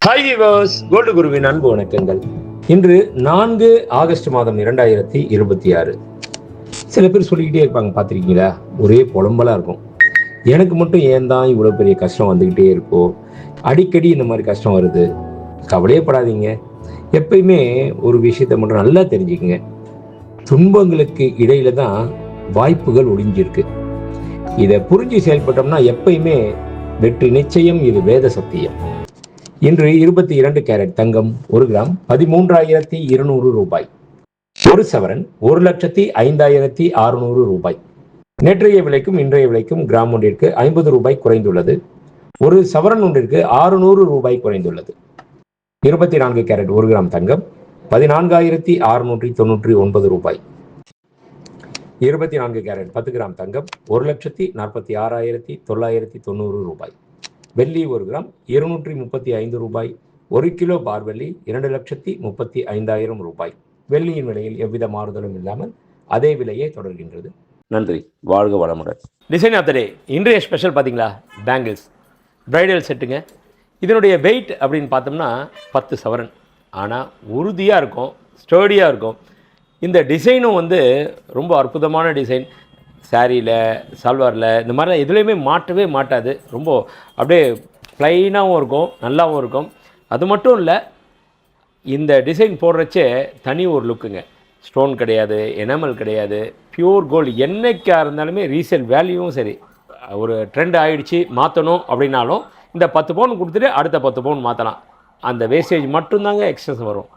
Hi viewers, gold குருவின் அன்பு வணக்கங்கள். இன்று 4 ஆகஸ்ட் மாதம் 2026. சில பேர் சொல்லிக்கிட்டே இருப்பாங்க, பார்த்துருக்கீங்களா? ஒரே புலம்பலா இருக்கும். எனக்கு மட்டும் ஏன் தான் இவ்வளோ பெரிய கஷ்டம் வந்துக்கிட்டே இருக்கோ, அடிக்கடி இந்த மாதிரி கஷ்டம் வருது. கவலையே படாதீங்க. எப்பயுமே ஒரு விஷயத்தை மட்டும் நல்லா தெரிஞ்சுக்கங்க. துன்பங்களுக்கு இடையில தான் வாய்ப்புகள் ஒளிஞ்சிருக்கு. இதை புரிஞ்சு செயல்பட்டோம்னா எப்பயுமே வெற்றி நிச்சயம். இது வேத சத்தியம். இன்று 22 கேரட் தங்கம் 1 கிராம் 13,200 ரூபாய். ஒரு சவரன் 1,05,600 ரூபாய். நேற்றைய விலைக்கும் இன்றைய விலைக்கும் கிராம் ஒன்றிற்கு 50 ரூபாய் குறைந்துள்ளது. ஒரு சவரன் ஒன்றிற்கு 600 ரூபாய் குறைந்துள்ளது. 24 கேரட் 1 கிராம் தங்கம் 14,699 ரூபாய். 24 கேரட் 10 கிராம் தங்கம் 1,46,990 ரூபாய். வெள்ளி 1 கிராம் 235 ரூபாய். 1 கிலோ பார் வெள்ளி 2,35,000 ரூபாய். வெள்ளியின் விலையில் எவ்வித மாறுதலும் இல்லாமல் அதே விலையே தொடர்கின்றது. நன்றி, வாழ்க வளமுடன். டிசைன் ஆஃப் த டே. இன்றைய ஸ்பெஷல் பார்த்தீங்களா, பேங்கிள்ஸ் பிரைடல் செட்டுங்க. இதனுடைய வெயிட் அப்படின்னு பார்த்தோம்னா 10 சவரன். ஆனால் உறுதியாக இருக்கும், ஸ்டர்டியாக இருக்கும். இந்த டிசைனும் ரொம்ப அற்புதமான டிசைன். சாரியில், சல்வாரில், இந்த மாதிரிலாம் எதுலேயுமே மாட்டவே மாட்டாது. ரொம்ப அப்படியே ப்ளைனாகவும் இருக்கும், நல்லாவும் இருக்கும். அது மட்டும் இல்லை, இந்த டிசைன் போடுறச்சே தனி ஒரு லுக்குங்க. ஸ்டோன் கிடையாது, எனாமல் கிடையாது, பியூர் கோல்டு. என்னைக்காக இருந்தாலுமே ரீசேல் வேல்யூவும் சரி. ஒரு ட்ரெண்ட் ஆகிடுச்சு, மாற்றணும் அப்படின்னாலும் இந்த 10 பவுன் கொடுத்துட்டு அடுத்த 10 பவுன் மாற்றலாம். அந்த வேஸ்டேஜ் மட்டும்தாங்க எக்ஸஸ் வரும்.